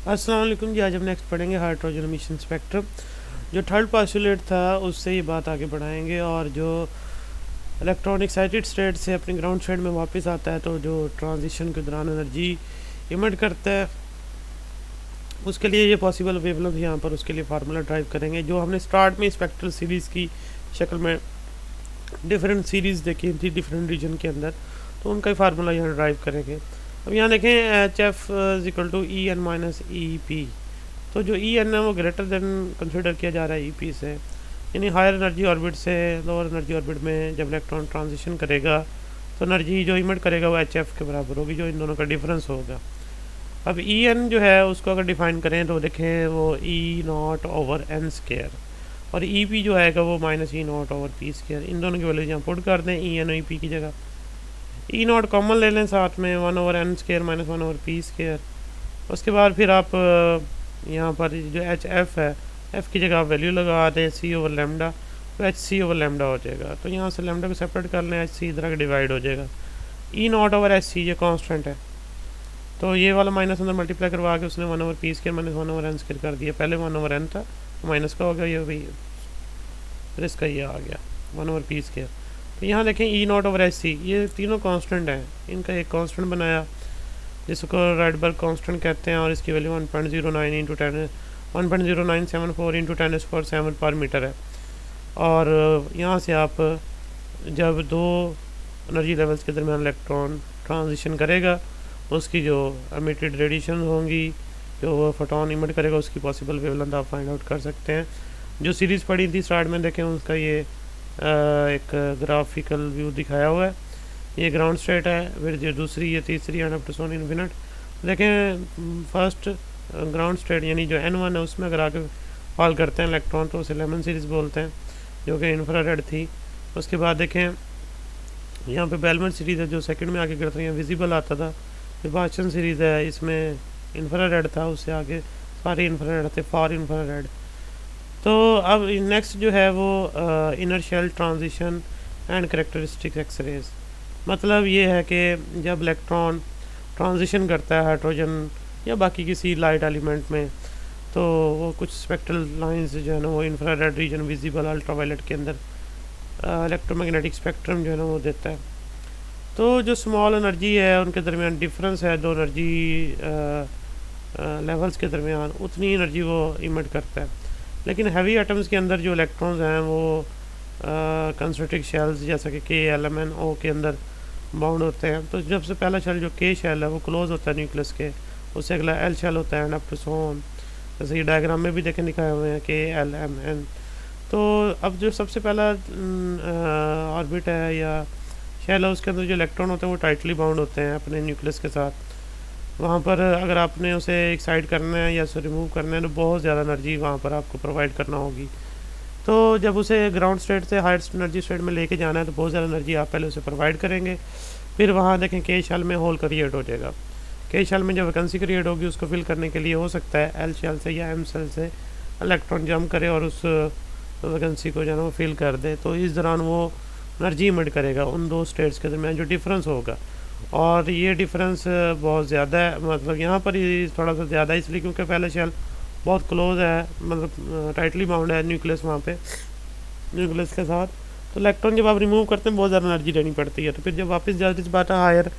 अस्सलाम वालेकुम जी। आज हम नेक्स्ट पढ़ेंगे हाइड्रोजन एमिशन स्पेक्ट्रम। जो थर्ड पोस्टुलेट था उससे ये बात आगे बढ़ाएंगे, और जो इलेक्ट्रॉन एक्साइटेड स्टेट से अपने ग्राउंड स्टेट में वापस आता है तो जो ट्रांजिशन के दौरान एनर्जी इमिट करता है उसके लिए ये पॉसिबल वेवलेंथ यहाँ पर उसके लिए फार्मूला ड्राइव करेंगे, जो हमने स्टार्ट में स्पेक्ट्रल सीरीज़ की शक्ल में डिफरेंट सीरीज़ देखी थी डिफरेंट रीजन के अंदर, तो उनका ही फार्मूला यहाँ ड्राइव करेंगे। अब यहाँ देखें H F equal to E N minus E P. तो जो ई एन है वो ग्रेटर देन कंसिडर किया जा रहा है ई पी से, यानी हायर एनर्जी ऑर्बिट से लोअर एनर्जी ऑर्बिट में जब इलेक्ट्रॉन ट्रांजिशन करेगा तो एनर्जी जो इमिट करेगा वो एच एफ के बराबर होगी, जो इन दोनों का डिफरेंस होगा। अब ई एन जो है उसको अगर डिफाइन करें तो देखें वो e naught over N square, और ई पी जो आएगा वो minus e naught over P square. इन दोनों की वैल्यूज यहाँ पुट कर दें ई एन और ई पी की जगह। ई नॉट कॉमन ले लें साथ में, one over N square minus one over P square. उसके बाद फिर आप यहाँ पर जो एच एफ है, एफ़ की जगह आप वैल्यू लगा दें सी ओवर लेमडा, तो एच सी ओवर लेमडा हो जाएगा। तो यहाँ से लेमडा को सेपरेट कर लें, एच सी इधर का डिवाइड हो जाएगा। ई नॉट ओवर एच सी ये कांस्टेंट है, तो ये वाला माइनस अंदर मल्टीप्लाई करवा के उसने one over P square minus one over N square कर दिया। पहले वन ओवर एन था, माइनस का हो गया ये, भी फिर इसका ये आ गया वन ओवर पी स्केयर। तो यहाँ देखें ई नॉट ओवर एच सी, ये तीनों कांस्टेंट हैं, इनका एक कांस्टेंट बनाया जिसको राइडबर्ग कांस्टेंट कहते हैं, और इसकी वैल्यू 1.09 इंटू 10 1.0974 इंटू 10⁻⁷ पर मीटर है। और यहाँ से आप जब दो एनर्जी लेवल्स के दरमियान इलेक्ट्रॉन ट्रांजिशन करेगा उसकी जो एमिटेड रेडिएशन होंगी, जो वो फोटोन इमिट करेगा, उसकी पॉसिबल वेवलेंथ आप फाइंड आउट कर सकते हैं। जो सीरीज़ पढ़ी थी स्टार्ट में देखें उसका ये एक ग्राफिकल व्यू दिखाया हुआ है। ये ग्राउंड स्टेट है, फिर जो दूसरी ये तीसरी and up to so on infinite. देखें फर्स्ट ग्राउंड स्टेट यानी जो N1 है उसमें अगर आके फॉल करते हैं इलेक्ट्रॉन तो उसे लेमन सीरीज़ बोलते हैं, जो कि इंफ्रारेड थी। उसके बाद देखें यहाँ पे बेलमेंट सीरीज़ है जो सेकंड में आके गिरता है, यहाँ विजिबल आता था। फिर बाचन सीरीज़ है, इसमें इंफ्रारेड था, उससे आगे सारे इंफ्रारेड थे, फार इंफ्रारेड। तो अब नेक्स्ट जो है वो inner shell transition and characteristic X rays. मतलब ये है कि जब इलेक्ट्रॉन ट्रांजिशन करता है हाइड्रोजन या बाकी किसी लाइट एलिमेंट में, तो वो कुछ स्पेक्ट्रल लाइंस जो है ना वो इंफ्रारेड रीजन, विजिबल, अल्ट्रावायलेट के अंदर इलेक्ट्रोमैग्नेटिक स्पेक्ट्रम जो है ना वो देता है। तो जो स्मॉल एनर्जी है उनके दरमियान डिफरेंस है, दो एनर्जी लेवल्स के दरमियान, उतनी एनर्जी वो इमिट करता है। लेकिन हैवी एटम्स के अंदर जो इलेक्ट्रॉन्स हैं वो कंसंट्रिक शेल्स जैसा कि के एल एम एन ओ के अंदर बाउंड होते हैं। तो जब से पहला शेल जो के शेल है वो क्लोज होता है न्यूक्लियस के, उससे अगला एल शेल होता है and up to so on, जैसे ये डायग्राम में भी देखें दिखाए हुए हैं के एल एम एन। तो अब जो सबसे पहला ऑर्बिट है या शेल है उसके अंदर जो इलेक्ट्रॉन होते हैं वो टाइटली बाउंड होते हैं अपने न्यूक्लियस के साथ। वहाँ पर अगर आपने उसे एक्साइट करना है या उसे रिमूव करना है तो बहुत ज़्यादा एनर्जी वहाँ पर आपको प्रोवाइड करना होगी। तो जब उसे ग्राउंड स्टेट से हायर एनर्जी स्टेट में लेके जाना है तो बहुत ज़्यादा एनर्जी आप पहले उसे प्रोवाइड करेंगे। फिर वहाँ देखें के शेल में होल क्रिएट हो जाएगा। के शेल में जब वैकेंसी क्रिएट होगी उसको फिल करने के लिए हो सकता है एल शेल से या एम शेल से इलेक्ट्रॉन जंप करे और उस वैकेंसी को जो है वो फिल कर दे। तो इस दौरान वो एनर्जी इमिट करेगा उन दो स्टेट्स के दरमियान जो डिफरेंस होगा, और ये डिफरेंस बहुत ज़्यादा है। मतलब यहाँ पर ही थोड़ा सा ज़्यादा इसलिए क्योंकि पहला शेल बहुत क्लोज है, मतलब टाइटली बाउंड है न्यूक्लियस वहाँ पे न्यूक्लियस के साथ। तो इलेक्ट्रॉन जब आप रिमूव करते हैं बहुत ज़्यादा एनर्जी देनी पड़ती है। तो फिर जब वापस जाती इस बात है हायर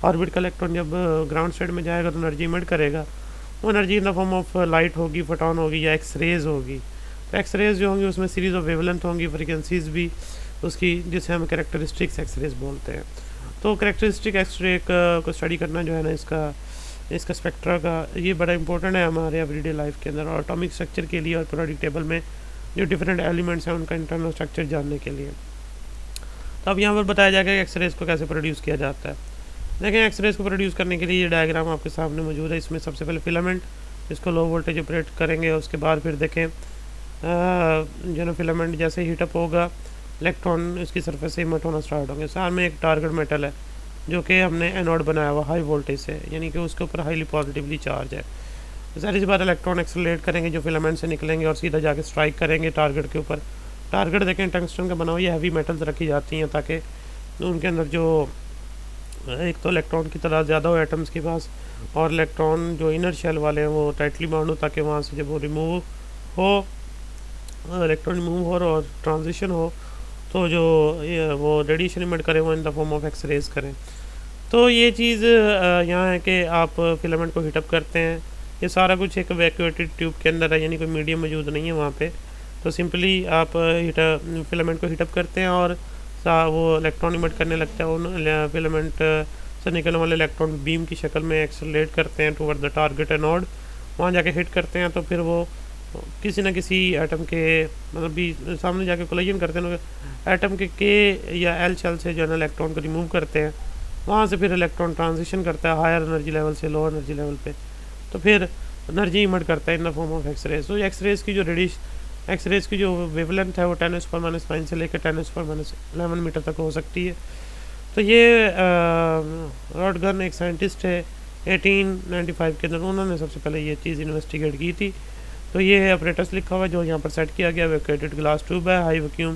ऑर्बिट का इलेक्ट्रॉन जब ग्राउंड स्टेट में जाएगा तो एनर्जी इमिट करेगा। वो energy in the form of light होगी, फोटोन होगी या एक्स रेज होगी। तो एक्स रेज जो होंगी उसमें सीरीज़ ऑफ वेवलेंथ होंगी, फ्रिक्वेंसीज भी उसकी, जिसे हम कैरेक्टरिस्टिक्स एक्स रेज बोलते हैं। तो कैरेक्टरिस्टिक एक्स रे को स्टडी करना जो है ना इसका स्पेक्ट्रा का ये बड़ा इंपॉर्टेंट है हमारे एवरीडे लाइफ के अंदर, और एटॉमिक स्ट्रक्चर के लिए और पीरियोडिक टेबल में जो डिफरेंट एलिमेंट्स हैं उनका इंटरनल स्ट्रक्चर जानने के लिए। तो अब यहाँ पर बताया जाएगा कि एक्सरेज को कैसे प्रोड्यूस किया जाता है। देखें एक्सरेज को प्रोड्यूस करने के लिए ये डायग्राम आपके सामने मौजूद है। इसमें सबसे पहले फिलामेंट, इसको लो वोल्टेज ऑपरेट करेंगे। उसके बाद फिर देखें जो ना फिलामेंट जैसे हीटअप होगा इलेक्ट्रॉन इसकी सरफेस से इमिट होना स्टार्ट होंगे। सामने एक टारगेट मेटल है जो कि हमने एनोड बनाया हुआ हाई वोल्टेज से, यानी कि उसके ऊपर हाईली पॉजिटिवली चार्ज है। सारी सी बात इलेक्ट्रॉन एक्सेलरेट करेंगे जो फिलामेंट से निकलेंगे और सीधा जाके स्ट्राइक करेंगे टारगेट के ऊपर। टारगेट देखें टंगस्टन का बना हुआ, ये हैवी मेटल्स रखी जाती हैं ताकि उनके अंदर जो एक तो इलेक्ट्रॉन की तादाद ज़्यादा हो एटम्स के पास, और इलेक्ट्रॉन जो इनर शेल वाले हैं वो टाइटली बाउंड हो, ताकि वहाँ से जब वो रिमूव हो, इलेक्ट्रॉन रिमूव हो और ट्रांजिशन हो, तो जो वो रेडिएशन इमिट करें वो in the form of X rays करें। तो ये चीज़ यहाँ है कि आप फिलामेंट को हीटअप करते हैं। ये सारा कुछ एक वैक्यूएटेड ट्यूब के अंदर है, यानी कोई मीडियम मौजूद नहीं है वहाँ पे। तो सिंपली आप फिलामेंट को हीटअप करते हैं और वो इलेक्ट्रॉन इमिट करने लगता है। उन फिलामेंट से निकलने वाले इलेक्ट्रॉन बीम की शक्ल में एक्सेलरेट करते हैं टुवर्ड द टारगेट एनोड। वहाँ जाके हिट करते हैं तो फिर वो किसी न किसी एटम के मतलब भी सामने जाके कोलिजन करते हैं, एटम के या एल शेल से जो है ना इलेक्ट्रॉन को रिमूव करते हैं। वहाँ से फिर इलेक्ट्रॉन ट्रांजिशन करता है हायर एनर्जी लेवल से लो एनर्जी लेवल पे, तो फिर एनर्जी इमिट करता है in the form of X rays. तो एक्सरेज की जो एक्सरेज की जो वेवलेंथ है वो 10⁻⁻9 से लेकर 10⁻11 मीटर तक हो सकती है। तो ये रॉडगन एक साइंटिस्ट है 1895 के अंदर, उन्होंने सबसे पहले ये चीज़ इन्वेस्टिगेट की थी। तो ये अपरेटस लिखा हुआ है जो यहाँ पर सेट किया गया, वैक्यूएटेड ग्लास ट्यूब है, high vacuum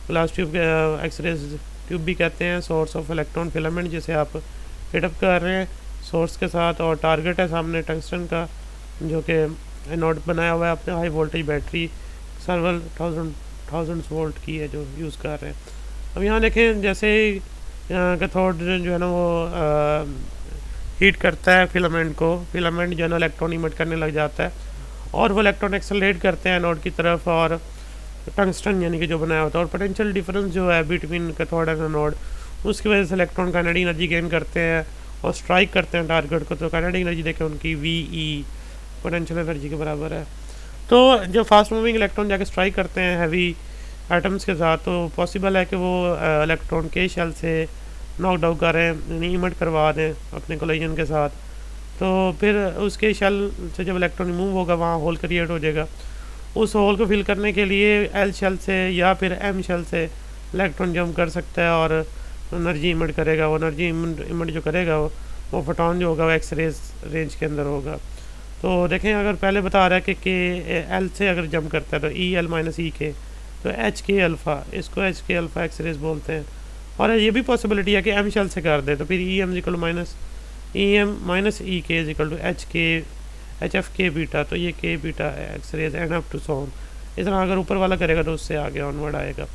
glass tube, X rays tube भी कहते हैं। सोर्स ऑफ इलेक्ट्रॉन फिलामेंट जिसे आप हिटअप कर रहे हैं सोर्स के साथ, और टारगेट है सामने टंगस्टन का जो कि एनोड बनाया हुआ है अपने high voltage battery सर्वल thousands volt की है जो यूज़ कर रहे हैं। अब यहाँ देखें जैसे कैथोड जो है ना वो हीट करता है फिलामेंट को, फिलामेंट जो है ना इलेक्ट्रॉन इमिट करने लग जाता है और वो इलेक्ट्रॉन एक्सेलरेट करते हैं एनोड की तरफ और टंगस्टन यानी कि जो बनाया होता है, और पोटेंशियल डिफरेंस जो है बिटवीन कैथोड एंड एनोड उसकी वजह से इलेक्ट्रॉन काइनेटिक एनर्जी गेन करते हैं और स्ट्राइक करते हैं टारगेट को। तो काइनेटिक एनर्जी देखें उनकी VE पोटेंशियल एनर्जी के बराबर है। तो जब फास्ट मूविंग इलेक्ट्रॉन जाके स्ट्राइक करते हैं हैवी एटम्स के साथ, तो पॉसिबल है कि वो इलेक्ट्रॉन के शेल से नॉक डाउन करें यानी इमिट करवा दें अपने कोलिजन के साथ। तो फिर उसके शेल से जब इलेक्ट्रॉन रिमूव होगा वहाँ होल क्रिएट हो जाएगा। उस होल को फिल करने के लिए L शेल से या फिर M शेल से इलेक्ट्रॉन जंप कर सकता है और एनर्जी इमिट करेगा। वो एनर्जी इमिट जो करेगा वो फोटोन जो होगा वो एक्स रेज रेंज के अंदर होगा। तो देखें अगर पहले बता रहा है कि L से अगर जंप करता है तो EL-EK, तो HK अल्फ़ा, इसको HK अल्फ़ा एक्स रेज बोलते हैं। और ये भी पॉसिबिलिटी है कि M शेल से कर दे तो फिर EM-EK HFK बीटा, तो ये K beta x raise and up to सोन। इस तरह अगर ऊपर वाला करेगा तो उससे आगे ऑनवर्ड आएगा।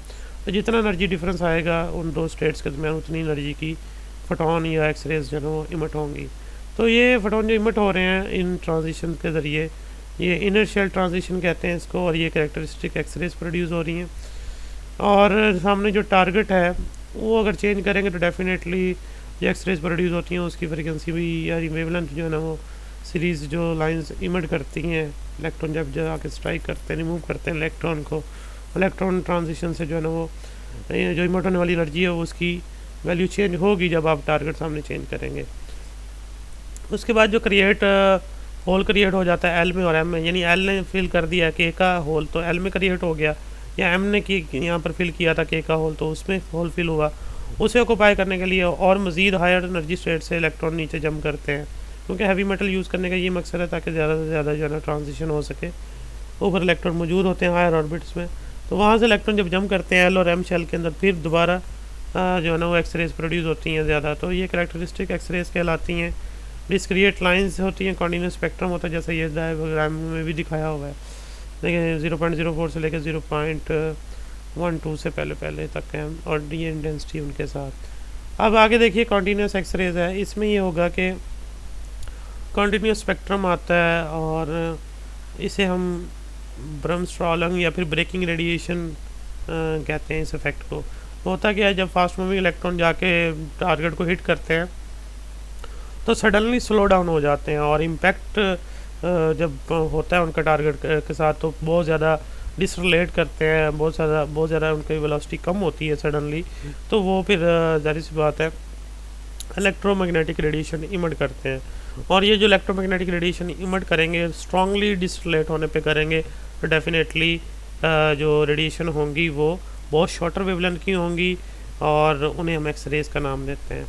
तो जितना एनर्जी डिफरेंस आएगा उन दो स्टेट्स के दरमियान उतनी एनर्जी की फोटोन या एक्स रेज जो है वो इमिट होंगी। तो ये फोटोन जो इमिट हो रहे हैं इन ट्रांजिशन के ज़रिए, ये इनर शेल ट्रांजिशन कहते हैं इसको, और ये कैरेक्टरिस्टिक एक्स रेज प्रोड्यूस हो रही हैं। और सामने जो टारगेट है वो अगर चेंज करेंगे तो डेफिनेटली जो एक्स रेज प्रोड्यूस होती हैं उसकी फ्रिक्वेंसी भी यानी वेवलेंथ जो है ना वो सीरीज़ जो लाइंस इमिट करती हैं इलेक्ट्रॉन जब आके स्ट्राइक करते हैं रिमूव करते हैं इलेक्ट्रॉन को, इलेक्ट्रॉन ट्रांजिशन से जो है ना वो जो इमिट होने वाली एनर्जी है उसकी वैल्यू चेंज होगी जब आप टारगेट सामने चेंज करेंगे। उसके बाद जो होल क्रिएट हो जाता है L में और M में, यानी L ने फिल कर दिया K का होल तो L में क्रिएट हो गया, या M ने यहाँ पर फिल किया था K का होल तो उसमें होल फिल हुआ। उसे ऑक्यूपाई करने के लिए और मज़ीद हायर एनर्जी स्टेट से इलेक्ट्रॉन नीचे जंप करते हैं, क्योंकि हैवी मेटल यूज़ करने का ये मकसद है ताकि ज़्यादा से ज़्यादा जो है ना ट्रांजिशन हो सके। ऊपर इलेक्ट्रॉन मौजूद होते हैं हायर ऑर्बिट्स में, तो वहाँ से इलेक्ट्रॉन जब जंप करते हैं L और M शेल के अंदर फिर दोबारा जो है ना वो एक्स रेज प्रोड्यूस होती हैं ज़्यादा। तो ये कैरेक्टरिस्टिक एक्स रेज कहलाती हैं। डिस्क्रिएट लाइंस होती हैं, कॉन्टिन्यूस स्पेक्ट्रम होता है जैसे ये डायग्राम में भी दिखाया हुआ है। देखिए 0.04 से लेकर 0.12 से पहले तक है, और ये इंटेंसिटी उनके साथ। अब आगे देखिए कॉन्टीन्यूस एक्स रेज है, इसमें ये होगा कि कॉन्टीन्यूस स्पेक्ट्रम आता है और इसे हम ब्रह्मस्ट्रॉलिंग या फिर ब्रेकिंग रेडिएशन कहते हैं इस इफेक्ट को। होता क्या है जब फास्ट मूविंग इलेक्ट्रॉन जाके टारगेट को हिट करते हैं तो सडनली स्लो डाउन हो जाते हैं, और इम्पैक्ट जब होता है उनका टारगेट के साथ तो बहुत ज़्यादा डिसरिलेट करते हैं, बहुत ज़्यादा उनकी वेलोसिटी कम होती है सडनली। तो वो फिर जाहिर सी बात है इलेक्ट्रोमैग्नेटिक रेडिएशन इमिट करते हैं, और ये जो इलेक्ट्रोमैग्नेटिक रेडिएशन इमिट करेंगे स्ट्रांगली डिसरिलेट होने पे करेंगे तो डेफिनेटली जो रेडिएशन होंगी वो बहुत शॉर्टर वेवलेंथ की होंगी, और उन्हें हम एक्स रेज का नाम देते हैं,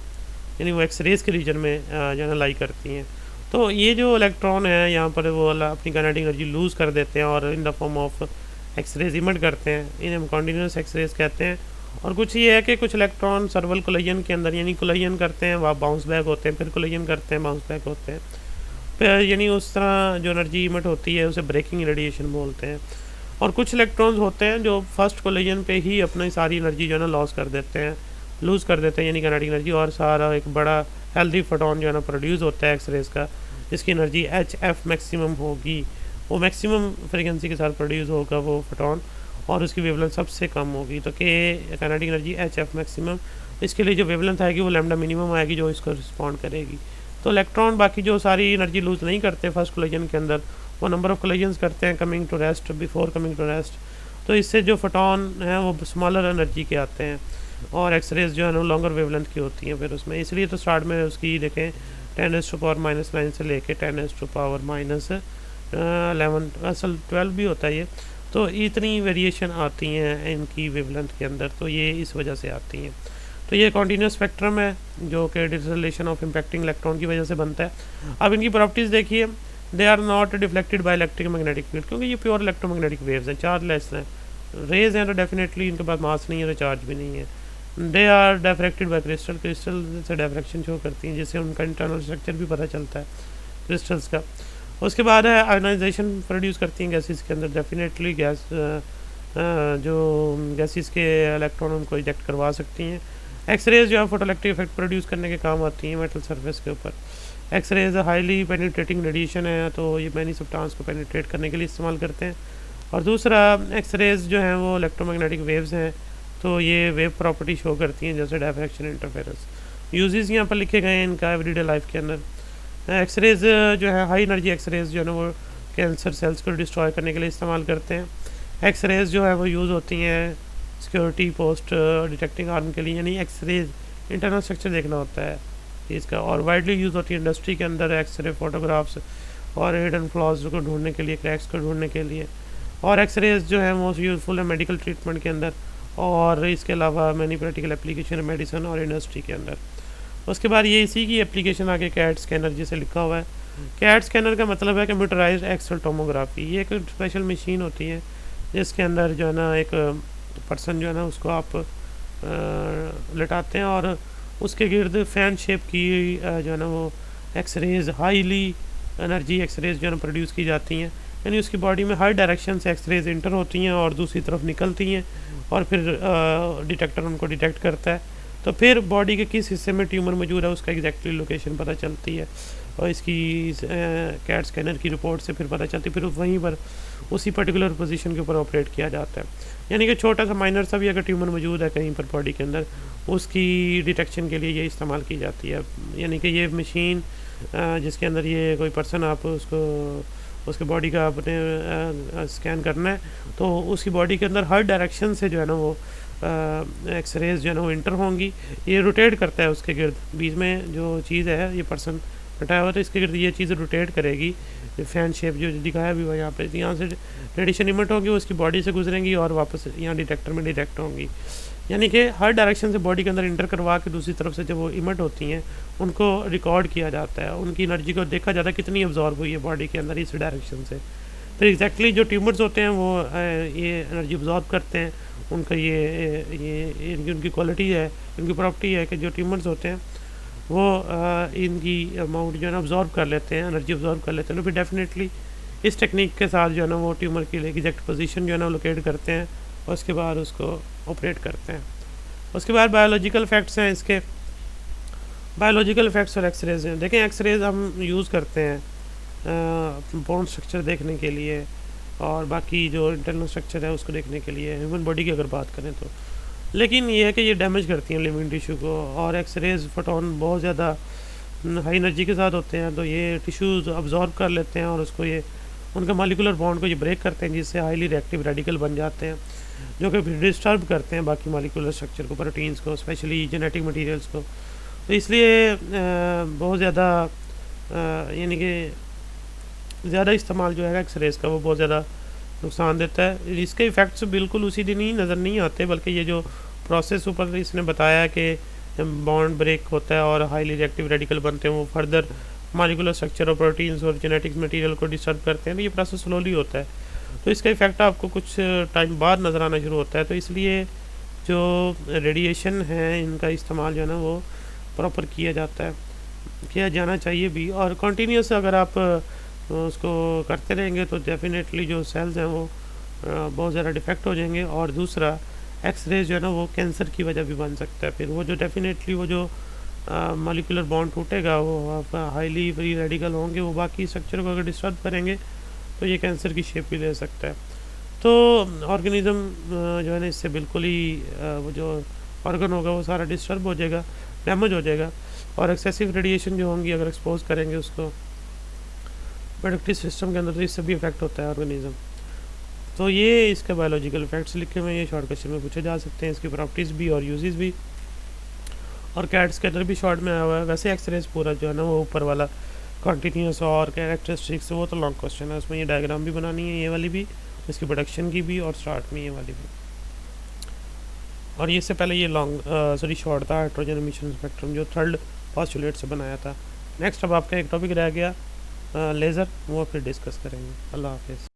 यानी वो एक्स रेज के रीजन में जो है लाई करती हैं। तो ये जो इलेक्ट्रॉन है यहाँ पर वो अपनी काइनेटिक एनर्जी लूज़ कर देते हैं और in the form of X rays emit करते हैं, इन्हें हम कॉन्टीन्यूस एक्स रेज कहते हैं। और कुछ ये है कि कुछ इलेक्ट्रॉन सर्वल कोलिजन के अंदर यानी कोलिजन करते हैं, वह बाउंस बैक होते हैं, फिर कोलिजन करते हैं, बाउंस बैक होते हैं, फिर यानी उस तरह जो एनर्जी इमिट होती है उसे ब्रेकिंग रेडिएशन बोलते हैं। और कुछ इलेक्ट्रॉन्स होते हैं जो फर्स्ट कोलिजन पे ही अपनी सारी एनर्जी जो है ना लॉस कर देते हैं, लूज़ कर देते हैं यानी काइनेटिक एनर्जी, और सारा एक बड़ा हेल्दी फोटोन जो है ना प्रोड्यूस होता है एक्सरेज का, जिसकी एनर्जी HF मैक्सिमम होगी, वो मैक्सिमम फ्रीक्वेंसी के साथ प्रोड्यूस होगा वो फोटोन, और उसकी वेवलेंथ सबसे कम होगी। तो के काइनेटिक एनर्जी HF मैक्सिमम, इसके लिए जो वेवलेंथ आएगी वो लैम्डा मिनिमम आएगी जो इसको रिस्पॉन्ड करेगी। तो इलेक्ट्रॉन बाकी जो सारी एनर्जी लूज़ नहीं करते फर्स्ट कोलिजन के अंदर, वो नंबर ऑफ कोलिजन्स करते हैं coming to rest, before coming to rest, तो इससे जो फोटोन हैं वो स्मॉलर एनर्जी के आते हैं, और एक्सरेज जो है ना लॉन्गर वेवलेंथ की होती हैं फिर उसमें। इसलिए तो स्टार्ट में उसकी देखें 10⁻⁻9 से लेके 10⁻11 असल 12 भी होता है ये, तो इतनी वेरिएशन आती हैं इनकी वेवलेंथ के अंदर, तो ये इस वजह से आती हैं। तो ये कॉन्टीन्यूस स्पेक्ट्रम है जो कि डिसलेशन ऑफ इम्पैक्टिंग इलेक्ट्रॉन की वजह से बनता है। अब इनकी प्रॉपर्टीज़ देखिए, they are not deflected by electric magnetic field, क्योंकि ये प्योर इलेक्ट्रोमैग्नेटिक वेव्स हैं, चार्जलेस हैं, रेज हैं तो डेफिनेटली इनके पास मास नहीं है तो चार्ज भी नहीं है। They are diffracted by crystal, crystal से डिफ्रैक्शन शो करती हैं जिससे उनका इंटरनल स्ट्रक्चर भी पता चलता है क्रिस्टल्स का। उसके बाद है आयोनाइजेशन प्रोड्यूस करती हैं गैसेस के अंदर, डेफिनेटली गैस जो गैसेस के इलेक्ट्रॉन उनको इजेक्ट करवा सकती हैं। एक्सरेज जो है फोटोइलेक्ट्रिक इफेक्ट प्रोड्यूस करने के काम आती हैं मेटल सरफेस के ऊपर। एक्सरेज हाईली पेनिट्रेटिंग रेडिएशन है, तो ये मैनी सब्सटेंस को पेनिट्रेट करने के लिए इस्तेमाल करते हैं। और दूसरा एक्सरेज जो हैं वो इलेक्ट्रोमैग्नेटिक वेव्स हैं, तो ये वेव प्रॉपर्टी शो करती हैं जैसे डायफ्रैक्शन, इंटरफेरेंस। यूजेस यहाँ पर लिखे गए हैं इनका एवरीडे लाइफ के अंदर। एक्सरेज जो है हाई एनर्जी एक्सरेज जो है ना वो कैंसर सेल्स को डिस्ट्रॉय करने के लिए इस्तेमाल करते हैं। एक्सरेज जो है वो यूज़ होती हैं सिक्योरिटी पोस्ट डिटेक्टिंग आर्म के लिए, यानी एक्सरेज इंटरनल स्ट्रक्चर देखना होता है इसका, और वाइडली यूज़ होती है इंडस्ट्री के अंदर एक्सरे फोटोग्राफ्स और हिडन फ्लॉज को ढूंढने के लिए, क्रैक्स को ढूंढने के लिए। और एक्सरेज जो है मोस्ट यूज़फुल है मेडिकल ट्रीटमेंट के अंदर, और इसके अलावा मैनी प्रैक्टिकल एप्लीकेशन है मेडिसिन और इंडस्ट्री के अंदर। उसके बाद ये इसी की एप्लीकेशन आगे कैट स्कैनर जिसे लिखा हुआ है। कैट स्कैनर का मतलब है कंप्यूटराइज्ड एक्सल टोमोग्राफी। ये एक स्पेशल मशीन होती है जिसके अंदर जो है ना एक पर्सन जो है ना उसको आप लिटाते हैं और उसके गिर्द फैन शेप की जो है ना वो एक्सरेज, हाईली एनर्जी एक्सरेज जो है ना प्रोड्यूस की जाती हैं, यानी उसकी बॉडी में हर डायरेक्शन से एक्सरेज इंटर होती हैं और दूसरी तरफ निकलती हैं, और फिर डिटेक्टर उनको डिटेक्ट करता है। तो फिर बॉडी के किस हिस्से में ट्यूमर मौजूद है उसका एग्जैक्टली लोकेशन पता चलती है, और इसकी कैट स्कैनर की रिपोर्ट से फिर पता चलती है, फिर वहीं पर उसी पर्टिकुलर पोजीशन के ऊपर ऑपरेट किया जाता है। यानी कि छोटा सा माइनर सा भी अगर ट्यूमर मौजूद है कहीं पर बॉडी के अंदर, उसकी डिटेक्शन के लिए ये इस्तेमाल की जाती है। यानी कि ये मशीन जिसके अंदर ये कोई पर्सन आप उसको उसके बॉडी का आपने स्कैन करना है, तो उसकी बॉडी के अंदर हर डायरेक्शन से जो है ना वो एक्सरेज जो है ना वो इंटर होंगी। ये रोटेट करता है उसके गिर्द, बीच में जो चीज़ है ये पर्सन बैठाया हुआ, तो इसके गिर्द ये चीज़ रोटेट करेगी। फैन शेप जो दिखाया भी हुआ यहाँ पे, यहाँ से रेडिएशन इमिट होगी, उसकी बॉडी से गुजरेंगी और वापस यहाँ डिटेक्टर में डिटेक्ट होंगी। यानी कि हर डायरेक्शन से बॉडी के अंदर इंटर करवा के दूसरी तरफ से जब वो इमिट होती हैं उनको रिकॉर्ड किया जाता है, उनकी एनर्जी को देखा जाता है कितनी अब्जॉर्ब हुई है बॉडी के अंदर इस डायरेक्शन से। फिर एग्जैक्टली जो ट्यूमर्स होते हैं वो ये एनर्जी अब्जॉर्ब करते हैं, उनका ये उनकी क्वालिटी है, उनकी प्रॉपर्टी है कि जो ट्यूमर्स होते हैं वो इनकी अमाउंट जो है ना अब्जॉर्ब कर लेते हैं, एनर्जी अब्जॉर्ब कर लेते हैं। तो फिर डेफिनेटली इस टेक्निक के साथ जो है ना वो ट्यूमर की एग्जैक्ट पोजीशन जो है ना लोकेट करते हैं, और उसके बाद उसको ऑपरेट करते हैं। उसके बाद बायोलॉजिकल फैक्ट्स हैं इसके। बायोलॉजिकल फैक्ट्स और एक्सरेज हैं। देखें एक्सरेज हम यूज़ करते हैं बोन स्ट्रक्चर देखने के लिए, और बाकी जो इंटरनल स्ट्रक्चर है उसको देखने के लिए, ह्यूमन बॉडी की अगर बात करें तो। लेकिन ये है कि ये डैमेज करती हैं लिविंग टिश्यू को, और एक्सरेज फोटोन बहुत ज़्यादा हाई एनर्जी के साथ होते हैं, तो ये टिश्यूज़ अब्जॉर्ब कर लेते हैं और उसको ये उनका मॉलिक्यूलर बॉन्ड को ये ब्रेक करते हैं, जिससे हाईली रिएक्टिव रेडिकल बन जाते हैं, जो कि फिर डिस्टर्ब करते हैं बाकी मॉलिक्यूलर स्ट्रक्चर को, प्रोटीन्स को, स्पेशली जेनेटिक मटीरियल्स को। तो इसलिए बहुत ज़्यादा यानी कि ज़्यादा इस्तेमाल जो है एक्सरेज का वो बहुत ज़्यादा नुकसान देता है। इसके इफ़ेक्ट्स बिल्कुल उसी दिन ही नज़र नहीं आते, बल्कि ये जो प्रोसेस ऊपर इसने बताया कि बॉन्ड ब्रेक होता है और हाईली रिएक्टिव रेडिकल बनते हैं, वो फर्दर मॉलिक्यूलर स्ट्रक्चर और प्रोटीन्स और जेनेटिक्स मटेरियल को डिस्टर्ब करते हैं, तो ये प्रोसेस स्लोली होता है। तो इसका इफेक्ट आपको कुछ टाइम बाद नज़र आना शुरू होता है। तो इसलिए जो रेडिएशन है इनका इस्तेमाल जो है ना वो प्रॉपर किया जाना चाहिए भी। और कंटिन्यूस अगर आप उसको करते रहेंगे तो डेफिनेटली जो सेल्स हैं वो बहुत ज़्यादा डिफेक्ट हो जाएंगे। और दूसरा एक्सरे जो है ना वो कैंसर की वजह भी बन सकता है। फिर वो जो डेफिनेटली वो जो मॉलिक्यूलर बॉन्ड टूटेगा, वो आपका हाईली फ्री रेडिकल होंगे, वो बाकी स्ट्रक्चर को अगर डिस्टर्ब करेंगे तो ये कैंसर की शेप भी ले सकता है। तो ऑर्गेनिज़म जो है ना इससे बिल्कुल ही वो जो ऑर्गन होगा वो सारा डिस्टर्ब हो जाएगा, डैमेज हो जाएगा। और एक्सेसिव रेडिएशन जो होंगी अगर एक्सपोज करेंगे उसको प्रोडक्टिव सिस्टम के अंदर, तो इससे भी इफेक्ट होता है ऑर्गेनिज़म। तो ये इसके बायोलॉजिकल इफेक्ट्स लिखे हुए हैं, ये शॉर्ट क्वेश्चन में पूछे जा सकते हैं, इसकी प्रॉपर्टीज़ भी और यूजेस भी। और कैट्स के अंदर भी शॉर्ट में आया हुआ है। वैसे एक्सरेज पूरा जो है ना वो ऊपर वाला कॉन्टीन्यूस और कैरेक्टरिस्टिक्स वो तो लॉन्ग क्वेश्चन है, उसमें ये डायग्राम भी बनानी है, ये वाली भी, इसकी प्रोडक्शन की भी, और स्टार्ट में ये वाली भी। और ये से पहले ये शॉर्ट था हाइड्रोजन एमिशन स्पेक्ट्रम, जो थर्ड पॉस्टुलेट से बनाया था। नेक्स्ट अब आपका एक टॉपिक रह गया लेज़र, वो फिर डिस्कस करेंगे। अल्लाह हाफिज़।